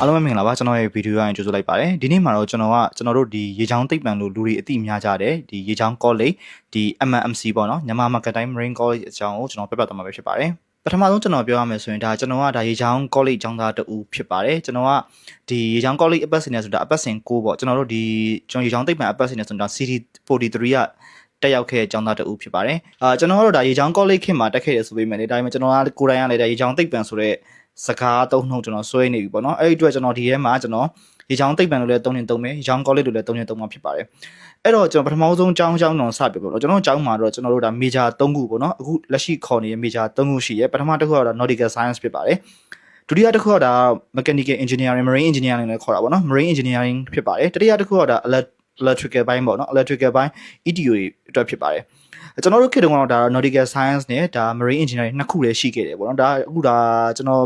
အားလုံးပဲမင်္ဂလာပါကျွန်တော်ရဲ့ဗီဒီယိုအရင်ကြိုဆိုလိုက်ပါတယ်ဒီနေ့မှာတော့ကျွန်တော်တို့ဒီရေချောင်းသိပ္ပံလို့လူတွေအသိများကြတယ်ဒီရေချောင်း college ဒီ MMC ပေါ့နော်မြန်မာ Marketing Marine College အကြောင်းကိုကျွန်တော်ပြပြသွားမှာပဲဖြစ်ပါတယ်ပထမဆုံးကျွန်တော်ပြောရမယ်ဆိုရင်ဒါကျွန်တော်ကဒါရေချောင်း college ကျောင်းသားတူဖြစ်ပါတယ်ကျွန်တော်ကဒီရေချောင်း college အပတ်စဉ်နဲ့ဆိုတာအပတ်စဉ်6ပေါ့ကျွန်တော်တို့ဒီကျွန်တော်ရေချောင်းသိပ္ပံအပတ်စဉ်နဲ့ဆိုတာ CD43 ကတက်ရောက်ခဲ့ကျောင်းသားတူဖြစ်ပါတယ်ကျွန်တော်တို့ဒါရေချောင်း college ခင်မှာတက်ခဲ့ရဆိုပေမဲ့လေဒါပေမဲ့ကျွန်တော်ကကိုယ်တိုင်ကလည်းဒါရေချောင်းသိပ္ပံဆိုတဲ့စကားသုံးနှုန်းကျွန်တော်ဆွဲနေပြီပေါ့နော်အဲ့ဒီအတွက်ကျွန်တော်ဒီထဲမှာကျွန်တော်ရေချောင်းသိပ္ပံလို့လည်း3နှစ်3မယ်ရေချောင်း college လို့လည်း3နှစ်3မှာဖြစ်ပါတယ်အဲ့တော့ကျွန်တော်ပထမဆုံးကျောင်းတော့စပြပေါ့နော်ကျွန်တော်ကျောင်းမှာတော့ကျွန်တော်တို့ဒါ major 3ခုပေါ့နော်အခုလက်ရှိခေါ်နေတဲ့ major 3ခုရှိရဲပထမတစ်ခုကတော့ nautical science ဖြစ်ပါတယ်ဒုတိယတစ်ခုကဒါ mechanical engineering marine engineering လည်းခေါ်တာပေါ့နော် marine engineering ဖြစ်ပါတယ်တတိယတစ်ခုကဒါ electrical ဘိုင်းပေါ့နော် electrical ဘိုင်း ETO အတွက်ဖြစ်ပါတယ်ကျွန်တော်တို့ခေတ်တုန်းကတော့ဒါ nautical science နဲ့ဒါ marine engineering နှစ်ခုလည်းရှိခဲ့တယ်ပေါ့နော်ဒါအခုဒါကျွန်တော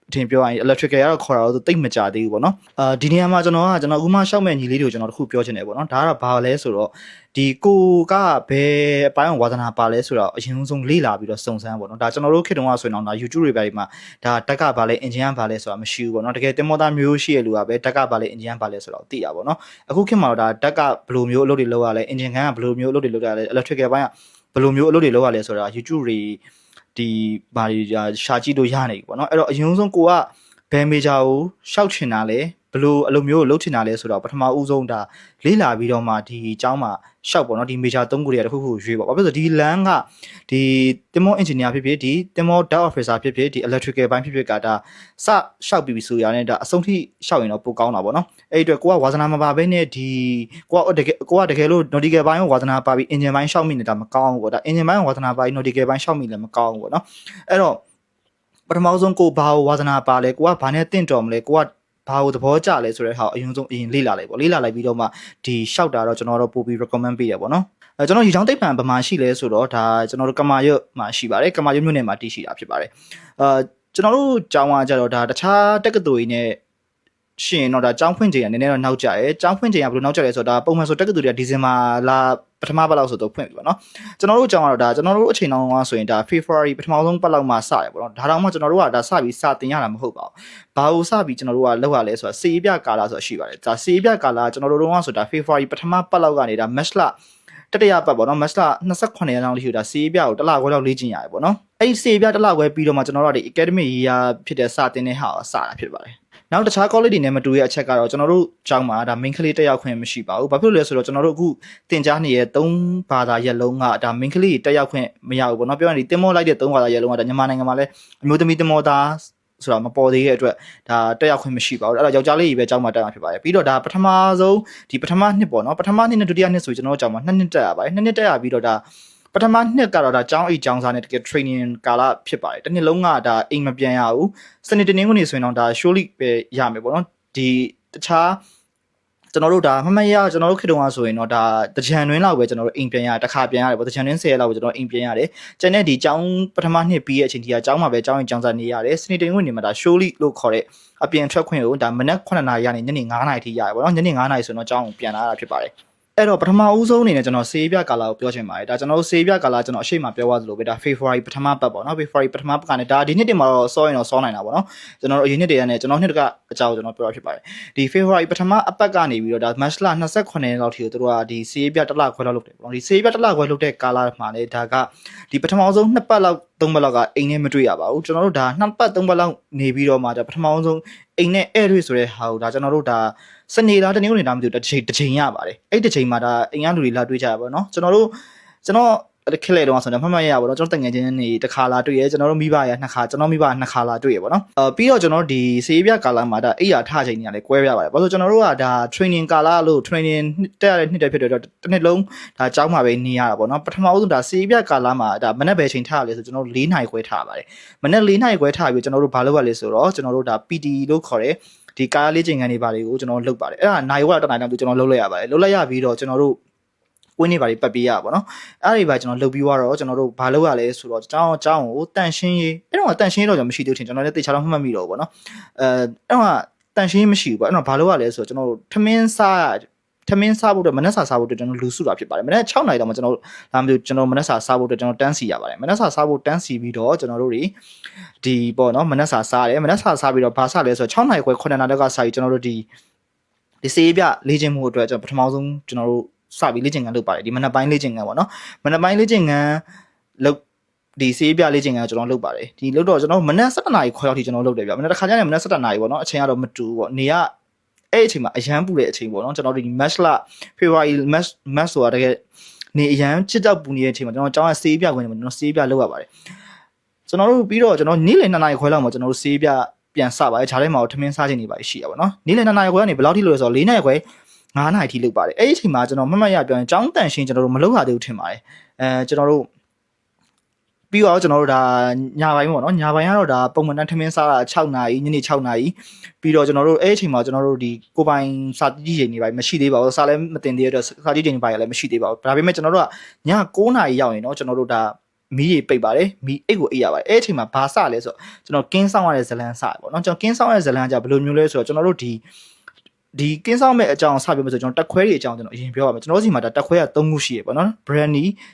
်အထင်ပြောရရင် electrical ကတော့ခေါ်တာတော့တိတ်မကြသေးဘူးပေါ့နော်ဒီနေရာမှာကျွန်တော်အခုမှရှောက်မဲ့ညီလေးတွေကိုကျွန်တော်တခုပြောချင်တယ်ပေါ့နော်ဒါကတော့ဘာလဲဆိုတော့ဒီကိုကဘယ်အပိုင်းဝါသနာပါလဲဆိုတော့အရင်ဆုံးလေ့လာပြီးတော့စုံစမ်းပေါ့နော်ဒါကျွန်တော်တို့ခေတ်တုန်းကဆိုရင်တော့ဒါ YouTube တွေပိုင်းမှာဒါတက်ကဘာလဲ engine ဘာလဲဆိုတာမရှိဘူးပေါ့နော်တကယ်တင်မောသားမျိုးရှိရလူကပဲတက်ကဘာလဲ engine ဘာလဲဆိုတော့သိရပါပေါ့နော်အခုခေတ်မှာတော့ဒါတက်ကဘယ်လိုမျိုးအလုပ်တွေလုပ်ရလဲ engine ကဘယ်လိုမျိုးအလုပ်တွေလုပ်ရလဲ electrical ဘိုင်းကဘယ်လိုမျိုးအလုပ်တွေလုပ်ရလဲဆိုတာ YouTube တွေဒီဘာတွေရှာကြည့်လို့ရနေပြီပေါ့နော်အဲ့တော့အရင်ဆုံးကိုကဘယ်မေဂျာကိုရှောက်ချင်တာလဲဘယ်လိုအလုပ်မျိုးကိုလုပ်ချင်တာလဲဆိုတော့ပထမဦးဆုံးဒါလေးလာပြီးတော့မှဒီအကြောင်းမှာရှောက်ပေါ့နော်ဒီမေဂျာ3ခုတွေကတစ်ခုခုရွေးပေါ့ဘာဖြစ်လို့ဒီလမ်းကဒီတင်မော engineer ဖြစ်ဖြစ်ဒီတင်မော data officer ဖြစ်ဖြစ်ဒီ electrical ဘိုင်းဖြစ်ဖြစ်ကဒါစရှောက်ပြီးဆိုရတဲ့ဒါအဆုံးထိရှောက်ရင်တော့ပိုကောင်းတာပေါ့နော်အဲ့ဒီအတွက်ကိုကဝါသနာမပါဘဲနဲ့ဒီကိုကတကယ်လို့ nautical ဘိုင်းကိုဝါသနာပါပြီး engine ဘိုင်းရှောက်မိနေတာမကောင်းဘူးပေါ့ဒါ engine ဘိုင်းကိုဝါသနာပါပြီး nautical ဘိုင်းရှောက်မိလည်းမကောင်းဘူးပေါ့နော်အဲ့တော့ပထမဆုံးကိုဘာကိုဝါသနာပါလဲကိုကဘာနဲ့တင့်တော်မလဲကိုကဘာကိုသဘောကျလဲဆိုတဲ့ဟာအရင်ဆုံးအရင်လေ့လာလိုက်ပေါ့လေ့လာလိုက်ပြီးတော့မှဒီရှောက်တာတော့ကျွန်တော်တို့ပို့ပြီး recommend ပေးရပေါ့နော်ကျွန်တော်ရေချောင်းသိပ္ပံဗမာရှိလဲဆိုတော့ဒါကျွန်တော်တို့ကမာရွတ်မှာရှိပါတယ်ကမာရွတ်မြို့နယ်မှာတည်ရှိတာဖြစ်ပါတယ်ကျွန်တော်တို့ကျောင်းကကြတော့ဒါတခြားတက္ကသိုလ်ကြီးနဲ့ရှင်တော့ဒါကျောင်းဖွင့်ချိန်ကနည်းနည်းတော့နောက်ကျရဲကျောင်းဖွင့်ချိန်ကဘယ်လိုနောက်ကျလဲဆိုတော့ဒါပုံမှန်ဆိုတက္ကသိုလ်တွေကဒီဇင်ဘာလာပထမပတ်လောက်ဆိုတော့ဖွင့်ပြီပေါ့နော်ကျွန်တော်တို့ကျောင်းကတော့ဒါကျွန်တော်တို့အချိန်တောင်ကဆိုရင်ဒါ February ပထမဆုံးပတ်လောက်မှစရပေါ့နော်ဒါတောင်မှကျွန်တော်တို့ကဒါစပြီးစတင်ရတာမဟုတ်ပါဘူးဘာလို့စပြီးကျွန်တော်တို့ကလောက်ရလဲဆိုတာစေပြကာလဆိုတာရှိပါတယ်ဒါစေပြကာလကျွန်တော်တို့တော့ဆိုဒါ February ပထမပတ်လောက်ကနေဒါ March လတတိယပတ်ပေါ့နော် March လ28ရက်လောက်ရှိတာစေပြကိုတစ်လခွဲလောက်လေ့ကျင့်ရတယ်ပေါ့နော်အဲ့ဒီစေပြတစ်လခွဲပြီးတော့မှကျွန်တော်တို့ကဒီ academic year ဖြစ်တဲ့စတင်တဲ့ဟာကိုစတာဖြစ်ပါတယ်နောက်တခြား college တွေနဲ့မတူတဲ့အချက်ကတော့ကျွန်တော်တို့ကျောင်းမှာဒါ main ကလေးတက်ရောက်ခွင့်မရှိပါဘူး။ဘာဖြစ်လို့လဲဆိုတော့ကျွန်တော်တို့အခုသင်ကြားနေတဲ့3ဘာသာရပ်လုံးကဒါ main ကလေးတက်ရောက်ခွင့်မရဘူးပေါ့နော်။ပြောရင်ဒီတင်မောလိုက်တဲ့3ဘာသာရပ်လုံးကဒါမြန်မာနိုင်ငံမှာလည်းအမျိုးသမီးတင်မောသားဆိုတာမပေါ်သေးတဲ့အတွက်ဒါတက်ရောက်ခွင့်မရှိပါဘူး။အဲ့တော့ယောက်ျားလေးကြီးပဲကျောင်းမှာတက်မှာဖြစ်ပါတယ်။ပြီးတော့ဒါပထမဆုံးဒီပထမနှစ်ပေါ့နော်။ပထမနှစ်နဲ့ဒုတိယနှစ်ဆိုကျွန်တော်တို့ကျောင်းမှာ2နှစ်တက်ရပါတယ်။2နှစ်တက်ရပြီးတော့ဒါပထမနှစ်ကတော့ဒါကျောင်းအိတ်ကျောင်းစားနဲ့တကယ် training ကာလဖြစ်ပါတယ်တစ်နှစ်လုံးကဒါအိမ်မပြန်ရဘူးစနေတနင်္ဂနွေဆိုရင်တော့ဒါ surely ပဲရမယ်ပေါ့နော်ဒီတခြားကျွန်တော်တို့ဒါမမရကျွန်တော်တို့ခေတ္တကဆိုရင်တော့ဒါတကြံတွင်းလောက်ပဲကျွန်တော်တို့အိမ်ပြန်ရတစ်ခါပြန်ရတယ်ပေါ့တကြံတွင်း10ရက်လောက်ပဲကျွန်တော်အိမ်ပြန်ရတယ်ကျန်တဲ့ဒီကျောင်းပထမနှစ်ပြီးရဲ့အချိန်ကြီးကကျောင်းမှာပဲကျောင်းအိမ်ကျောင်းစားနေရတယ်စနေတနင်္ဂနွေနေမှာဒါ surely လို့ခေါ်တဲ့အပြင်ထွက်ခွင့်ကိုဒါမနက်9နာရီကနေညနေ9နာရီထိရတယ်ပေါ့နော်ညနေ9နာရီဆိုရင်တော့ကျောင်းကိုပြန်လာတာဖြစ်ပါတယ်အဲ့တော့ပထမဦးဆုံးအနေနဲ့ကျွန်တော်စေးပြကာလာကိုပြောချင်ပါတယ်ဒါကျွန်တော်တို့စေးပြကာလာကျွန်တော်အရှိမပြောရသလိုပဲဒါ February ပထမပတ်ပေါ့နော် February ပထမပတ်ကနေဒါဒီနှစ်တင်မှာတော့စောရင်တော့စောနိုင်တာပေါ့နော်ကျွန်တော်တို့အရင်နှစ်တည်းကနေကျွန်တော်နှစ်တကအကြောင်းကျွန်တော်ပြောရဖြစ်ပါတယ်ဒီ February ပထမအပတ်ကနေပြီးတော့ဒါ March လ28ရက်လောက်ထိကိုတို့ကဒီစေးပြတစ်လခွဲလောက်လုပ်တယ်ပေါ့နော်ဒီစေးပြတစ်လခွဲလုပ်တဲ့ကာလာမှာလေဒါကဒီပထမဆုံး2ပတ်လောက်3ပတ်လောက်ကအိမ်နဲ့မတွေ့ရပါဘူးကျွန်တော်တို့ဒါ2ပတ်3ပတ်လောက်နေပြီးတော့မှဒါပထမဆုံးအိမ်နဲ့အဲ့တွေ့ဆိုတဲ့ဟာကိုဒါကျွန်တော်တို့ဒါစနေလားတနင်္ဂနွေလားမသိဘူးတစ်ချိန်ရပါတယ်အဲ့တစ်ချိန်မှာဒါအိမ်ကလူတွေလာတွေ့ကြရပါတော့ကျွန်တော်ခက်လေတော့ဆိုတော့မှတ်မှတ်ရပါတော့ကျွန်တော်တငယ်ချင်းနေတစ်ခါလာတွေ့ရဲကျွန်တော်တို့မိဘရနှစ်ခါကျွန်တော်မိဘနှစ်ခါလာတွေ့ရပါတော့ပြီးတော့ကျွန်တော်ဒီစေးပြကာလာမှာဒါအိယာထချိန်နေရလဲကွဲပြပါတယ်ဘာလို့ကျွန်တော်တို့ကဒါ training ကာလာလို့ training တက်ရတဲ့နှစ်တည်းဖြစ်တော့တစ်နှစ်လုံးဒါကျောင်းမှာပဲနေရတာပေါ့နော်ပထမဦးဆုံးဒါစေးပြကာလာမှာဒါမနေ့ပဲချိန်ထားရလဲဆိုကျွန်တော်4နိုင်ခွဲထားပါတယ်မနေ့4နိုင်ခွဲထားပြီးကျွန်တော်တို့ဘာလုပ်ရလဲဆိုတော့ကျွန်တော်တို့ဒါ PT လို့ခေါ်တဲ့ဒီကားလေးချိန်ခံနေပါလေကိုကျွန်တော်လုပ်ပါတယ်အဲ့ဒါနိုင်ဝက်တော့နိုင်တော့ကျွန်တော်လုပ်လိုက်ရပါတယ်လုပ်လိုက်ရပြီးတော့ကျွန်တော်တို့ဝင်းနေပါလိပတ်ပေးရပါတော့အဲ့ဒီပါကျွန်တော်လုပ်ပြီးတော့ကျွန်တော်တို့ဘာလုပ်ရလဲဆိုတော့ကျောင်းကိုတန်ရှင်းရေးအဲ့တော့တန်ရှင်းရေးတော့ကျွန်တော်မရှိသေးဘူးထင်ကျွန်တော်လည်းတေချာတော့မှတ်မိတော့ဘူးပေါ့နော်အဲ့တော့တန်ရှင်းရေးမရှိဘူးပေါ့အဲ့တော့ဘာလုပ်ရလဲဆိုတော့ကျွန်တော်တို့ထမင်းစား ထမင်းစားဖို့အတွက်မနက်စာစားဖို့အတွက်ကျွန်တော်လူစုတာဖြစ်ပါတယ်မနက်6နာရီတော့မှကျွန်တော်ဒါမှမဟုတ်ကျွန်တော်မနက်စာစားဖို့အတွက်ကျွန်တော်တန်းစီရပါတယ်မနက်စာစားဖို့တန်းစီပြီးတော့ကျွန်တော်တို့တွေဒီပေါ့နော်မနက်စာစားတယ်မနက်စာစားပြီးတော့ဘာစားလဲဆိုတော့6နာရီခွဲ9နာရီလောက်ကစားပြီးကျွန်တော်တို့ဒီစေးပြလေ့ကျင့်မှုအတွက်ကျွန်တော်ပထမဆုံးကျွန်တော်တို့စပြီးလေ့ကျင့်ခန်းလုပ်ပါတယ်ဒီမနက်ပိုင်းလေ့ကျင့်ခန်းပေါ့နော်မနက်ပိုင်းလေ့ကျင့်ခန်းလုပ်ဒီစေးပြလေ့ကျင့်ခန်းကျွန်တော်လုပ်ပါတယ်ဒီလုပ်တော့ကျွန်တော်မနက်7နာရီခွဲလောက်ထိကျွန်တော်လုပ်တယ်ဗျမနက်တစ်ခါကျရင်မနက်7နာရီပေါ့နော်အချိန်ကတော့မတူဘူးပေါ့နေကအဲ့အချိန်မှာအရန်ပူတဲ့အချိန်ပေါ့နော်ကျွန်တော်ဒီ match လ February match ဆိုတာတကယ်နေအရန်ချစ်တော့ပူနေတဲ့အချိန်မှာကျွန်တော်ကျောင်းကစေးပြခွင့်ကျွန်တော်စေးပြလုပ်ရပါတယ်ကျွန်တော်တို့ပြီးတော့ကျွန်တော်နေ့လယ်2နာရီခွဲလောက်မှာကျွန်တော်တို့စေးပြပြန်စပါတယ်ခြားထဲမှာထမင်းစားခြင်းတွေပါရှိရပါတော့နေ့လယ်2နာရီခွဲကနေဘယ်လောက်ထိလို့လဲဆိုတော့4နာရီခွဲ9နာရီထိလုပ်ပါတယ်အဲ့ဒီအချိန်မှာကျွန်တော်မှတ်ရပြောရင်ကျောင်းတန်ရှင်းကျွန်တော်တို့မလုပ်ရသေးဘူးထင်ပါတယ်ကျွန်တော်တို့ပြီးတော့ကျွန်တော်တို့ဒါညပိုင်းပေါ့နော်ညပိုင်းကတော့ဒါပုံမှန်တန်းထမင်းစားတာ6နာရီညနေ6နာရီပြီးတော့ကျွန်တော်တို့အဲ့ဒီအချိန်မှာကျွန်တော်တို့ဒီကိုပိုင်စာကြည့်ချိန်တွေပါမရှိသေးပါဘူးစာလည်းမတင်သေးတဲ့အတွက်စာကြည့်ချိန်တွေပါလည်းမရှိသေးပါဘူးဒါပေမဲ့ကျွန်တော်တို့ကည9နာရီရောက်ရင်တော့ကျွန်တော်တို့ဒါမီးရေပိတ်ပါတယ်မီးအိတ်ကိုအိတ်ရပါတယ်အဲ့အချိန်မှာဘာစလဲဆိုတော့ကျွန်တော်ကင်းဆောင်ရတဲ့ဇလန်းစရပေါ့နော်ကျွန်တော်ကင်းဆောင်ရတဲ့ဇလန်းကဘယ်လိုမျိုးလဲဆိုတော့ကျွန်တော်တို့ဒီကင်းဆောင်မဲ့အကြောင်းစပြမယ်ဆိုကျွန်တော်တက်ခွဲတွေအကြောင်းကျွန်တော်အရင်ပြောပါမယ်ကျွန်တော်စီမှာတက်ခွဲက3ခုရှိရပေါ့နော် brandy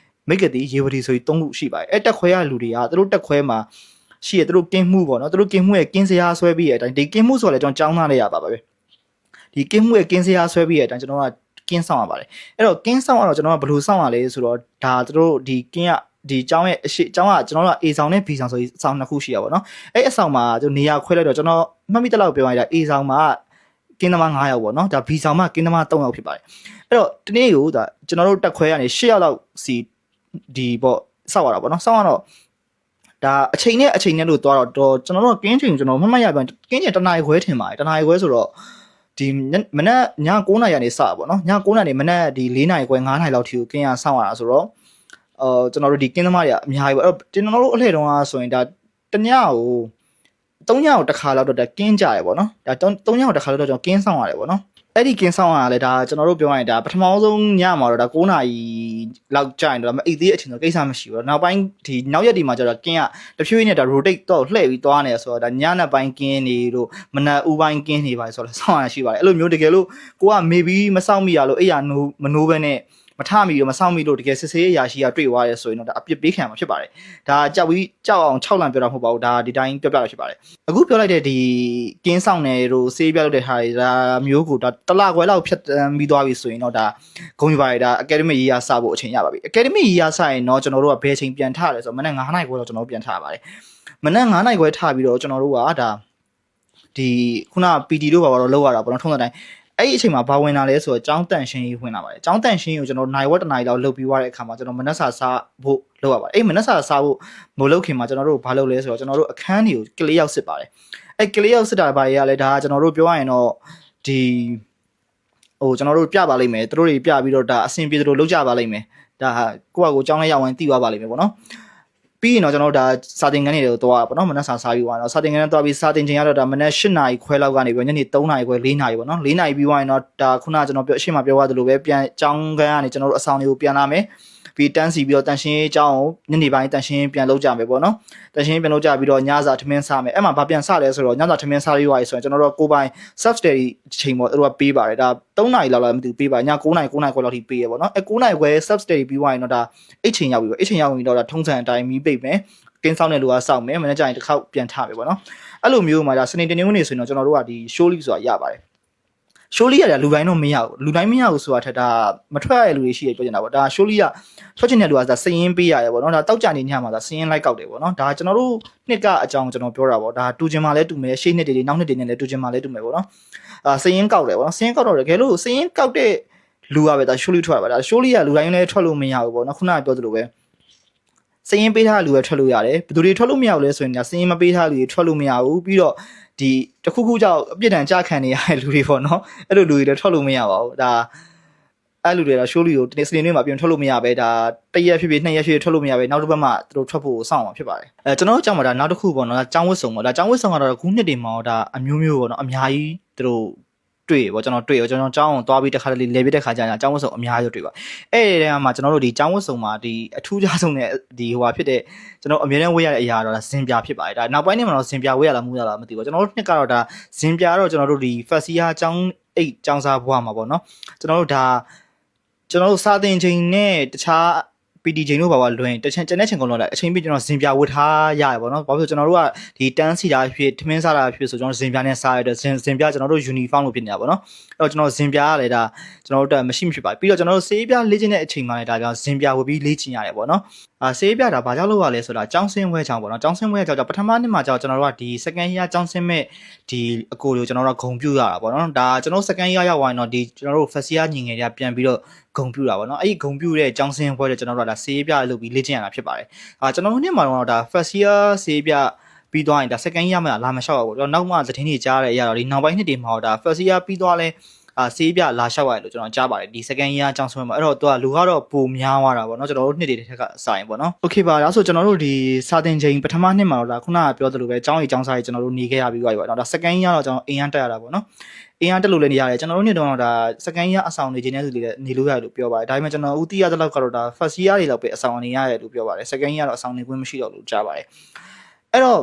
မိတ်ကတိရေဝတီဆိုပြီး3ခုရှိပါတယ်အဲ့တက်ခွဲရလူတွေကသူတို့တက်ခွဲမှာရှိရသူတို့ကင်းမှုပေါ့နော်သူတို့ကင်းမှုရဲ့ကင်းစရာဆွဲပြီးရတဲ့အတိုင်းဒီကင်းမှုဆိုတော့လည်းကျွန်တော်ကြောင်းသားလိုက်ရပါပဲဒီကင်းမှုရဲ့ကင်းစရာဆွဲပြီးရတဲ့အတိုင်းကျွန်တော်ကကင်းဆောင်ရပါတယ်အဲ့တော့ကင်းဆောင်ကတော့ကျွန်တော်ကဘယ်လိုဆောင်ရလဲဆိုတော့ဒါသူတို့ဒီကင်းကဒီကျောင်းရဲ့အရှိကျောင်းကကျွန်တော်တို့ A ဆောင်နဲ့ B ဆောင်ဆိုပြီးဆောင်နှစ်ခုရှိရပါတော့အဲ့အဆောင်မှာကျွန်တော်နေရာခွဲလိုက်တော့ကျွန်တော်မှတ်မိတဲ့လောက်ပြောရတာ A ဆောင်မှာကင်းသမား9ယောက်ပေါ့နော်ဒါ B ဆောင်မှာကင်းသမား3ယောက်ဖြစ်ပါတယ်အဲ့တော့ဒီနေ့ကိုဒါကျွန်တော်တို့တက်ခွဲကနေ10ယောက်လောက်စီဒီပေါ့စောက်ရတာပေါ့နော်စောက်ရတော့ဒါအချိန်နဲ့လို့သွားတော့ကျွန်တော်တို့ကင်းချိန်ကျွန်တော်မှတ်ရပြန်ကင်းချိန်တနားခွဲထင်ပါတယ်တနားခွဲဆိုတော့ဒီမနက်ည9နာရီကနေစပါပေါ့နော်ည9နာရီမနက်ဒီ4နာရီခွဲ9နာရီလောက်ထိကိုကင်းရစောက်ရတာဆိုတော့ကျွန်တော်တို့ဒီကင်းသမားတွေကအများကြီးပေါ့အဲ့ကျွန်တော်တို့အလှည့်တုန်းကဆိုရင်ဒါတညကို3ညကိုတစ်ခါလောက်တော့ကင်းကြရပေါ့နော်ဒါ3ညကိုတစ်ခါလောက်တော့ကျွန်တော်ကင်းဆောင်ရတယ်ပေါ့နော်အဲ့ဒီကင်းဆောင်ရလဲဒါကျွန်တော်တို့ပြောရရင်ဒါပထမဆုံးညမှာတော့ဒါ9နာရီလောက်ကြာရင်တော့အိတ်သေးအချိန်ဆိုကိစ္စမရှိဘူးနောက်ပိုင်းဒီနောက်ရက်ဒီမှာကျတော့ကင်းကတဖြည်းဖြည်းနဲ့ဒါ rotate တော့လှည့်ပြီးသွားနေဆိုတော့ဒါညနက်ပိုင်းကင်းနေတို့မနက်ဦးပိုင်းကင်းနေပါဆိုတော့ဆောင်ရရှိပါတယ်အဲ့လိုမျိုးတကယ်လို့ကိုက maybe မဆောင်မိရလို့အဲ့ရမနိုးဘဲနဲ့မထမီတော့မဆောင်မီလို့တကယ်စစ်ဆေးအရာရှိကတွေ့သွားရဲဆိုရင်တော့ဒါအပြစ်ပေးခံမှာဖြစ်ပါတယ်ဒါကြောက်အောင်6လံပြောတာမဟုတ်ပါဘူးဒါဒီတိုင်းပြောပြတာဖြစ်ပါတယ်အခုပြောလိုက်တဲ့ဒီကင်းဆောင်နယ်တို့ဆေးပြလုပ်တဲ့ဟာတွေဒါမျိုးကိုဒါတလခွဲလောက်ဖြတ်ပြီးသွားပြီဆိုရင်တော့ဒါဂုဏ်ယူပါတယ်ဒါ academic year စဖို့အချိန်ရပါပြီ academic year စရင်တော့ကျွန်တော်တို့ကဘယ်ချိန်ပြန်ထလဲဆိုတော့မနက်9နာရီခွဲတော့ကျွန်တော်တို့ပြန်ထပါတယ်မနက်9နာရီခွဲထပြီးတော့ကျွန်တော်တို့ကဒါဒီခုန PT တို့ပါတော့လောက်ရတာပေါ့နော်ထုံးတဲ့တိုင်းအဲ့ဒီအချိန်မှာဘာဝင်လာလဲဆိုတော့ကျောင်းတန်ရှင်းရေးဝင်လာပါတယ်ကျောင်းတန်ရှင်းရေးကိုကျွန်တော်နိုင်ဝက်တနိုင်လောက်လုပ်ပြီးသွားတဲ့အခါမှာကျွန်တော်မနက်စာစားဖို့လုပ်ရပါတယ်အဲ့မနက်စာစားဖို့မလုပ်ခင်မှာကျွန်တော်တို့ဘာလုပ်လဲဆိုတော့ကျွန်တော်တို့အခန်းတွေကိုကလေးရောက်စစ်ပါတယ်အဲ့ကလေးရောက်စစ်တာဘာတွေကလဲဒါကကျွန်တော်တို့ပြောရရင်တော့ဒီကျွန်တော်တို့ပြပါလိမ့်မယ်သူတို့တွေပြပြီးတော့ဒါအဆင်ပြေသလိုလုပ်ကြပါလိမ့်မယ်ဒါကိုယ့်အကိုကျောင်းလေးရောက်ဝင်တည်သွားပါလိမ့်မယ်ပေါ့နော်ပြီးရင်တော့ကျွန်တော်ဒါစာသင်ခန်းတွေကိုသွားပါတော့မနက်စာစားပြီးသွားတော့စာသင်ခန်းသွားပြီးစာသင်ချိန်ကတော့ဒါမနက်8နာရီခွဲလောက်ကနေပြီးညနေ3နာရီခွဲ4နာရီပေါ့နော်4နာရီပြီးသွားရင်တော့ဒါခုနကကျွန်တော်ပြောအရှိမပြောရသလိုပဲပြန်ကျောင်းခန်းကနေကျွန်တော်တို့အဆောင်တွေကိုပြန်လာမယ်ပြီးတန်းစီပြီးတော့တန်ရှင်းအကြောင်းကိုညနေပိုင်းတန်ရှင်းပြန်လုပ်ကြမယ်ပေါ့နော်တန်ရှင်းပြန်လုပ်ကြပြီးတော့ညစာထမင်းစားမယ်အဲ့မှာဘာပြန်စားလဲဆိုတော့ညစာထမင်းစားပြီးသွားပြီဆိုရင်ကျွန်တော်တို့ကိုပိုင် self study ချိန်ပေါ့သူတို့ကပေးပါတယ်ဒါ3နာရီလောက်မသိဘူးပေးပါည9နာရီခွဲလောက်ထိပေးရပေါ့နော်အဲ့9နာရီခွဲ self study ပြီးသွားရင်တော့ဒါ8ချိန်ရောက်ပြီပေါ့8ချိန်ရောက်ရင်တော့ဒါထုံးစံအတိုင်းမီးပိတ်မယ်ကင်းဆောင်တဲ့လူကစောင့်မယ်မနေ့ကျရင်တစ်ခေါက်ပြန်ထမယ်ပေါ့နော်အဲ့လိုမျိုးမှာဒါစနေတနင်္ဂနွေဆိုရင်တော့ကျွန်တော်တို့ကဒီ show league ဆိုတာရပါတယ်ရှိုးလီရလူတိုင်းတော့မရဘူးလူတိုင်းမရဘူးဆိုတာထက်ဒါမထွက်ရတဲ့လူတွေရှိရပြောချင်တာပေါ့ဒါရှိုးလီကထွက်ချင်တဲ့လူကဒါစည်ရင်းပေးရတယ်ပေါ့နော်ဒါတောက်ကြနေညမှာဒါစည်ရင်းလိုက်ကောက်တယ်ပေါ့နော်ဒါကျွန်တော်တို့နှစ်ကအကြောင်းကျွန်တော်ပြောတာပေါ့ဒါတူချင်မှလည်းတူမယ်ရှေ့နှစ်တွေနောက်နှစ်တွေနဲ့လည်းတူချင်မှလည်းတူမယ်ပေါ့နော်စည်ရင်းကောက်တယ်ပေါ့နော်စည်ရင်းကောက်တော့တကယ်လို့စည်ရင်းကောက်တဲ့လူကပဲဒါရှိုးလီထွက်ပါဒါရှိုးလီကလူတိုင်းလည်းထွက်လို့မရဘူးပေါ့နော်ခုနကပြောသလိုပဲစည်ရင်းပေးထားတဲ့လူပဲထွက်လို့ရတယ်ဘယ်သူတွေထွက်လို့မရဘူးလဲဆိုရင်ဒါစည်ရင်းမပေးထားတဲ့လူတွေထွက်လို့မရဘူးပြီးတော့ဒီတခုခုကြောင့်အပြစ်ဒဏ်ကြခံနေရတဲ့လူတွေပေါ့နော်အဲ့လိုလူတွေလည်းထွက်လို့မရပါဘူးဒါအဲ့လူတွေတော့ရှိုးလီကိုစနေနေ့မှာပြန်ထွက်လို့မရပဲဒါတစ်ရက်ဖြစ်ဖြစ်နှစ်ရက်ဖြစ်ထွက်လို့မရပဲနောက်တစ်ပတ်မှသူတို့ထွက်ဖို့စောင့်မှာဖြစ်ပါတယ်ကျွန်တော်တို့ကြောင့်မှာဒါနောက်တစ်ခုပေါ့နော်ဒါကျောင်းဝတ်စုံပေါ့ဒါကျောင်းဝတ်စုံကတော့ခုနှစ်တွေမှာဒါအမျိုးမျိုးပေါ့နော်အများကြီးသူတို့ တွေ့ပေါ့ကျွန်တော်တွေ့ရောကျွန်တော်ကျောင်းကိုသွားပြီးတစ်ခါတလေလဲပြတဲ့ခါကျရင်ကျောင်းဝတ်စုံအများကြီးတွေ့ပါအဲ့ဒီတည်းမှာကျွန်တော်တို့ဒီကျောင်းဝတ်စုံမှာဒီအထူးခြားဆုံးနဲ့ဒီဟိုဟာဖြစ်တဲ့ကျွန်တော်အမြဲတမ်းဝတ်ရတဲ့အရာတော့ဇင်ပြဖြစ်ပါတယ်ဒါနောက်ပိုင်းနေမှာတော့ဇင်ပြဝတ်ရလားမဟုတ်ရလားမသိဘူးကျွန်တော်တို့နှစ်ကတော့ဒါဇင်ပြတော့ကျွန်တော်တို့ဒီ first year ကျောင်းအိတ်ကျောင်းစားဘွားမှာပေါ့နော်ကျွန်တော်တို့ဒါကျွန်တော်တို့စာသင်ချိန်နဲ့တခြားPT ချိန်တို့ပါပါလွင်တချင်ကျန်တဲ့ချိန်ကုန်တော့လည်းအချိန်ပြကျွန်တော်ဇင်ပြဝတ်ထားရတယ်ပေါ့နော်ဘာဖြစ်လို့ကျွန်တော်တို့ကဒီတန်းစီတာဖြစ်ထမင်းစားတာဖြစ်ဆိုကျွန်တော်ဇင်ပြနဲ့စားရတဲ့ဇင်ပြကျွန်တော်တို့ uniform လို့ဖြစ်နေတာပေါ့နော်အဲ့တော့ကျွန်တော်ဇင်ပြကလည်းဒါကျွန်တော်တို့တက်မရှိဖြစ်ပါပြီးတော့ကျွန်တော်တို့ဆေးပြလေ့ကျင့်တဲ့အချိန်မှလည်းဒါကြောင့်ဇင်ပြဝတ်ပြီးလေ့ကျင့်ရတယ်ပေါ့နော်ဆေးပြတာဘာကြောင့်လုပ်ရလဲဆိုတာကျောင်းဆင်းဝဲချောင်းပေါ့နော်ကျောင်းဆင်းဝဲကြောင့်ပထမနှစ်မှာကြောင့်ကျွန်တော်တို့ကဒီ second year ကျောင်းဆင်းမဲ့ဒီအကိုတွေကိုကျွန်တော်တို့ဂုံပြူရတာပေါ့နော်ဒါကျွန်တော် second year ရောက်သွားရင်တော့ဒီကျွန်တော်တို့ first year ညီငယ်တွေကပြန်ပြီးတော့ဂုံပြူတာပေါ့နော်အဲ့ဒီဂုံပြူတဲ့ကျောင်းဆင်းပွဲတွေကျွန်တော်တို့ကဒါဆေးပြလုပ်ပြီးလေ့ကျင့်ရတာဖြစ်ပါတယ်ကျွန်တော်တို့နှစ်မှာတော့ဒါ first year ဆေးပြပြီးသွားရင်ဒါ second year မှာလာမလျှောက်ရဘူးတော့နောက်မှသတင်းတွေကြားရတဲ့အရာတော့ဒီနောက်ပိုင်းနှစ်တွေမှာတော့ဒါ first year ပြီးသွားလဲဆေးပြလာလျှောက်ရတယ်လို့ကျွန်တော်ကြားပါတယ်ဒီ second year အကြောင်းဆိုမှာအဲ့တော့သူကလူကတော့ပိုများသွားတာပေါ့နော်ကျွန်တော်တို့နှစ်တွေတစ်ခါအဆိုင်ပေါ့နော် okay ပါဒါဆိုကျွန်တော်တို့ဒီစာသင်ချိန်ပထမနှစ်မှာတော့ဒါခုနကပြောသလိုပဲအကြောင်းကြီးအကြောင်းစားကြီးကျွန်တော်တို့နေခဲ့ရပြီးသွားပြီပေါ့နော်ဒါ second year တော့ကျွန်တော်အင်ရန်တက်ရတာပေါ့နော်အင်ရန်တက်လို့လည်းနေရတယ်ကျွန်တော်တို့နှစ်တုန်းကတော့ဒါ second year အဆောင်နေခြင်းနဲ့သူတွေလည်းနေလို့ရတယ်လို့ပြောပါတယ်ဒါပေမဲ့ကျွန်တော်ဦးတီးရတဲ့လောက်ကတော့ဒါ first year တွေလောက်ပဲအဆောင်နေရတယ်လို့ပြောပါတယ် second year တော့အဆောင်နေခွင့်မရှိတော့လို့ကြားပါတယ်အဲ့တော့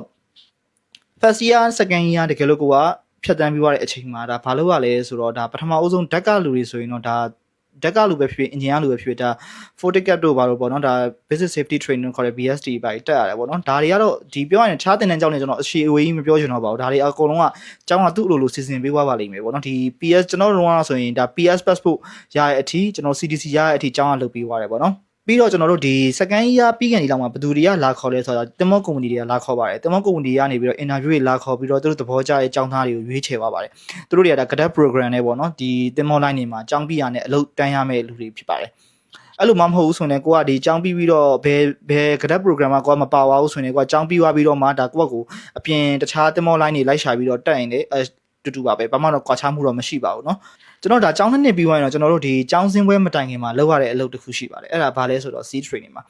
first year second year တကယ်လို့ကိုကဖြတ်တန်းပြီးသွားတဲ့အချိန်မှာဒါဘာလို့ရလဲဆိုတော့ဒါပထမအဦးဆုံးဓာတ်ကလူတွေဆိုရင်တော့ဒါဓာတ်ကလူပဲဖြစ်ဖြစ်အင်ဂျင်နီယာလူပဲဖြစ်ဖြစ်ဒါ Forticat တို့ဘာလို့ပေါ့နော်ဒါ Basic Safety Training ခေါ်တဲ့ BST ပဲတက်ရတယ်ပေါ့နော်ဒါတွေကတော့ဒီပြောရင်တခြားသင်တန်းကျောင်းတွေကျွန်တော်အရှိအဝေးကြီးမပြောချင်တော့ပါဘူးဒါတွေအကုန်လုံးကကျောင်းကသူ့လိုစီစဉ်ပေးသွားပါလိမ့်မယ်ပေါ့နော်ဒီ PS ကျွန်တော်တို့ကဆိုရင်ဒါ PS passport ရတဲ့အထိကျွန်တော် CDC ရတဲ့အထိကျောင်းကလုပ်ပေးသွားတယ်ပေါ့နော်ပြီးတော့ကျွန်တော်တို့ဒီ second year ပြီးကန်ဒီလောက်မှာဘယ်သူတွေကလာခေါ်လဲဆိုတော့တင်မောကုမ္ပဏီတွေကလာခေါ်ပါတယ်တင်မောကုမ္ပဏီကနေပြီးတော့ interview တွေလာခေါ်ပြီးတော့သူတို့သဘောကျတဲ့အကြောင်းသားတွေကိုရွေးချယ်သွားပါတယ်သူတို့တွေကဒါ cadet program နဲ့ပေါ့နော်ဒီတင်မော line တွေမှာအကြောင်းပြရနဲ့အလုပ်တန်းရမယ့်လူတွေဖြစ်ပါတယ်အဲ့လိုမှမဟုတ်ဘူးဆိုရင်ကိုကဒီအကြောင်းပြီးပြီးတော့ဘယ် cadet program မှာကိုကမပါသွားဘူးဆိုရင်ကိုကအကြောင်းပြီးသွားပြီးတော့မှဒါကိုကကိုအပြင်တခြားတင်မော line တွေလိုက်ရှာပြီးတော့တက်ရင်လေတူတူပါပဲဘာမှတော့ကွာခြားမှုတော့မရှိပါဘူးเนาะကျွန်တော်ဒါကျောင်းနှစ်ပြီးသွားရင်တော့ကျွန်တော်တို့ဒီကျောင်းစင်းပွဲမတိုင်ခင်မှာလုပ်ရတဲ့အလုပ်တစ်ခုရှိပါတယ်အဲ့ဒါဘာလဲဆိုတော့ C training မှာ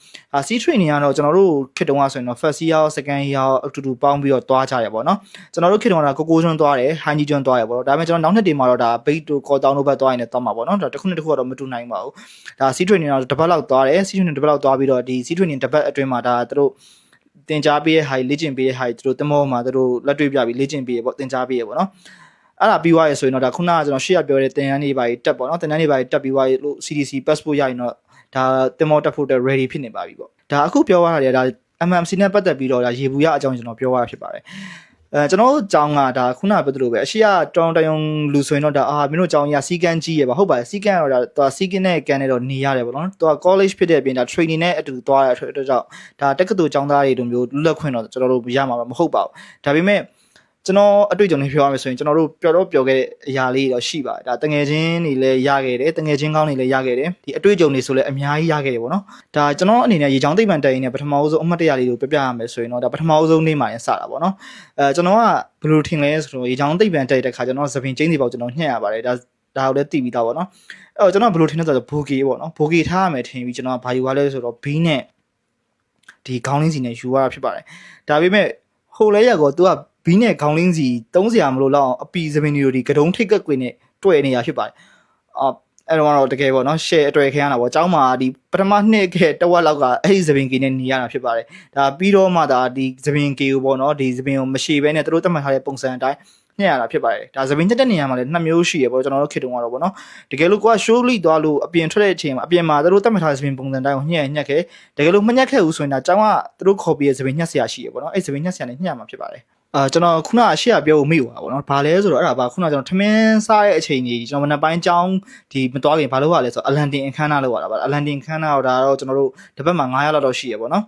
C training ကတော့ကျွန်တော်တို့ခေတ်တုန်းကဆိုရင်တော့ first year second year အတူတူပေါင်းပြီးတော့တွားကြရပါတော့เนาะကျွန်တော်တို့ခေတ်တုန်းကကိုကျွန်းတွားတယ်ဟန်ကြီးကျွန်းတွားရပါတော့ဒါပေမဲ့ကျွန်တော်နောက်နှစ်တွေမှာတော့ဒါဘိတ်တို့ကော်တောင်တို့ဘက်တွားရင်လည်းတွားမှာပေါ့เนาะဒါတစ်ခုနှစ်တစ်ခုတော့မတူနိုင်ပါဘူးဒါ C training တော့တစ်ပတ်လောက်တွားတယ် C training တစ်ပတ်လောက်တွားပြီးတော့ဒီ C training တစ်ပတ်အတွင်းမှာဒါသူတို့တင်ကြားပေးတဲ့ဟာလေ့ကျင့်ပေးတဲ့ဟာသူတို့တမောမှာသူတို့လက်တွေ့ပြပြီးလေ့ကျင့်ပေးရပေါ့တင်ကြားပေးရပေါ့เนาะအဲ့ဒါပြီးသွားရဆိုရင်တော့ဒါခုနကကျွန်တော်ရှေ့ကပြောတဲ့တင်တန်းတွေပါတက်ပေါ့နော်တင်တန်းတွေပါတက်ပြီးသွားလို့ CDC passport ရရင်တော့ဒါတင်မောတက်ဖို့တက် ready ဖြစ်နေပါပြီပေါ့ဒါအခုပြောရတာဒါ MMC နဲ့ပတ်သက်ပြီးတော့ဒါရေဘူးရအကြောင်းကျွန်တော်ပြောရတာဖြစ်ပါတယ်ကျွန်တော်ကြောင်းကဒါခုနကပြောသလိုပဲအရှိကတောင်တယုံလူဆိုရင်တော့ဒါမင်းတို့ကြောင်းကြီးကစီကန်းကြီးရပါဟုတ်ပါတယ်စီကန်းတော့ဒါစီကန်းနဲ့ကန်နဲ့တော့နေရတယ်ပေါ့နော်သူက college ဖြစ်တဲ့အပြင်ဒါ training နဲ့အတူသွားတဲ့အတွက်ကြောင့်ဒါတက္ကသိုလ်ကျောင်းသားတွေတို့မျိုးလွတ်လပ်ခွင့်တော့ကျွန်တော်တို့ရမှာမဟုတ်ပါဘူးဒါပေမဲ့ကျွန်တော်အတွေ့အကြုံတွေပြောရမယ်ဆိုရင်ကျွန်တော်တို့ပြောခဲ့တဲ့အရာလေးတော့ရှိပါတယ်ဒါတငယ်ချင်းတွေလည်းရခဲ့တယ်တငယ်ချင်းကောင်းတွေလည်းရခဲ့တယ်ဒီအတွေ့အကြုံတွေဆိုလည်းအများကြီးရခဲ့တယ်ပေါ့နော်ဒါကျွန်တော်အနေနဲ့ရေချောင်းသိပ္ပံတက်ရင်းနဲ့ပထမအဆုံးအမှတ်တရလေးကိုပြပြရမယ်ဆိုရင်တော့ဒါပထမအဆုံးနေ့မှာရင်စတာပေါ့နော်ကျွန်တော်ကဘယ်လိုထင်လဲဆိုတော့ရေချောင်းသိပ္ပံတက်တဲ့ခါကျွန်တော်သပင်ကျင်းစီပေါက်ကျွန်တော်ညှက်ရပါတယ်ဒါကိုလည်းသိပြီးသားပေါ့နော်အဲ့တော့ကျွန်တော်ဘယ်လိုထင်လဲဆိုတော့ဘိုဂီပေါ့နော်ဘိုဂီထားရမယ်ထင်ပြီးကျွန်တော်ဘာယူရလဲဆိုတော့ဘီးနဲ့ဒီခေါင်းလင်းစီနဲ့ယူရတာဖြစ်ပါတယ်ဒါပေမဲ့ဟိုလဲရက်ကောသူကဘီးနဲ့ခေါင်းလင်းစီ30မလို့လောက်အောင်အပီစပင်တွေဒီကတုံးထိတ်ကက်ကွေနဲ့တွေ့နေရဖြစ်ပါတယ်အဲ့တော့တကယ်ပေါ့နော် share အတွေ့ခံရတာပေါ့အเจ้าမှာဒီပထမနှစ်ကတဝက်လောက်ကအဲ့ဒီစပင်ကီနဲ့နေရတာဖြစ်ပါတယ်ဒါပြီးတော့မှဒါဒီစပင်ကီကိုပေါ့နော်ဒီစပင်ကိုမရှိဘဲနဲ့သူတို့တတ်မှတ်ထားတဲ့ပုံစံအတိုင်းညှက်ရတာဖြစ်ပါတယ်ဒါစပင်တက်တဲ့နေရာမှာလည်းနှစ်မျိုးရှိရပေါ့ကျွန်တော်တို့ခေတ္တကတော့ပေါ့နော်တကယ်လို့ကိုက show လိသွားလို့အပြင်ထွက်တဲ့အချိန်မှာအပြင်မှာသူတို့တတ်မှတ်ထားတဲ့စပင်ပုံစံတိုင်းကိုညှက်ခဲ့တကယ်လို့မညှက်ခဲ့ဘူးဆိုရင်ဒါအเจ้าကသူတို့ copy ရဲ့စပင်ညှက်ဆရာရှိရပေါ့နော်အဲ့စပင်ညှက်ဆရာနဲ့ညှက်မှာဖြစ်ပါတယ်ကျွန်တော်ခုနအရှိရပြောဖို့မိပါပေါ့နော်ဘာလဲဆိုတော့အဲ့ဒါဘာခုနကျွန်တော်ထမင်းစားတဲ့အချိန်ကြီးကျွန်တော်မနက်ပိုင်းကြောင်းဒီမသွားခင်ဘာလို့ရလဲဆိုတော့အလန်တင်အခမ်းအနားလုပ်ရတာပါအလန်တင်အခမ်းအနားတော့ဒါတော့ကျွန်တော်တို့တစ်ပတ်မှာ900လောက်တော့ရှိရပေါ့နော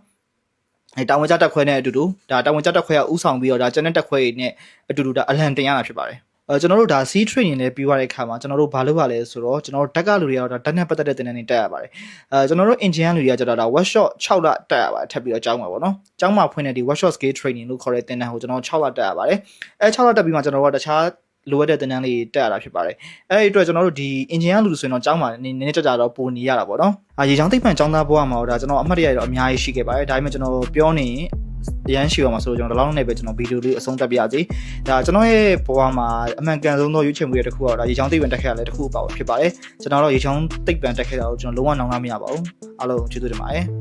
်အဲတာဝန်ကျတက်ခွဲနဲ့အတူတူဒါတာဝန်ကျတက်ခွဲကဥဆောင်ပြီးတော့ဒါကျန်တဲ့တက်ခွဲတွေနဲ့အတူတူဒါအလန်တင်ရတာဖြစ်ပါတယ်ကျွန်တော်တို့ဒါ C training နဲ့ပြီးသွားတဲ့အခါမှာကျွန်တော်တို့ဘာလုပ်ရလဲဆိုတော့ကျွန်တော်တို့ဓာတ်ကလူတွေကတော့ဓာတ်နဲ့ပတ်သက်တဲ့သင်တန်းတွေတက်ရပါတယ်ကျွန်တော်တို့ engineer လူတွေကကျတော့ဒါ workshop 6လတက်ရပါတယ်ထပ်ပြီးတော့ကျောင်းမှာပေါ့နော်ကျောင်းမှာဖွင့်တဲ့ဒီ workshop skill training လို့ခေါ်တဲ့သင်တန်းကိုကျွန်တော်6လတက်ရပါတယ်6လတက်ပြီးမှကျွန်တော်တို့ကတခြားလိုအပ်တဲ့သင်တန်းလေးတက်ရတာဖြစ်ပါတယ်အဲ့ဒီအတွက်ကျွန်တော်တို့ဒီ engineer လူဆိုရင်တော့ကျောင်းမှာနည်းနည်းကြတော့ပိုနေရတာပေါ့နော်ရေချောင်းသိပ္ပံကျောင်းသားဘဝမှာတော့ဒါကျွန်တော်အမှတ်တရတော့အများကြီးရှိခဲ့ပါတယ်ဒါပေမဲ့ကျွန်တော်ပြောနေ အရန်ရှိရမှာဆိုတော့ကျွန်တော်ဒီလောက်နဲ့ပဲကျွန်တော်ဗီဒီယိုလေးအဆုံးသတ်ပြရစီဒါကျွန်တော်ရဲ့ဘဝမှာအမှန်ကန်ဆုံးသောရွေးချယ်မှုတွေတစ်ခုကတော့ဒါရေချောင်းသိပ္ပံတက်ခဲ့ရလဲတစ်ခုပါဖြစ်ပါတယ်ကျွန်တော်တော့ရေချောင်းသိပ္ပံတက်ခဲ့တာကိုကျွန်တော်လုံးဝနောင်နာမရပါဘူးအားလုံးကျေးဇူးတင်ပါတယ်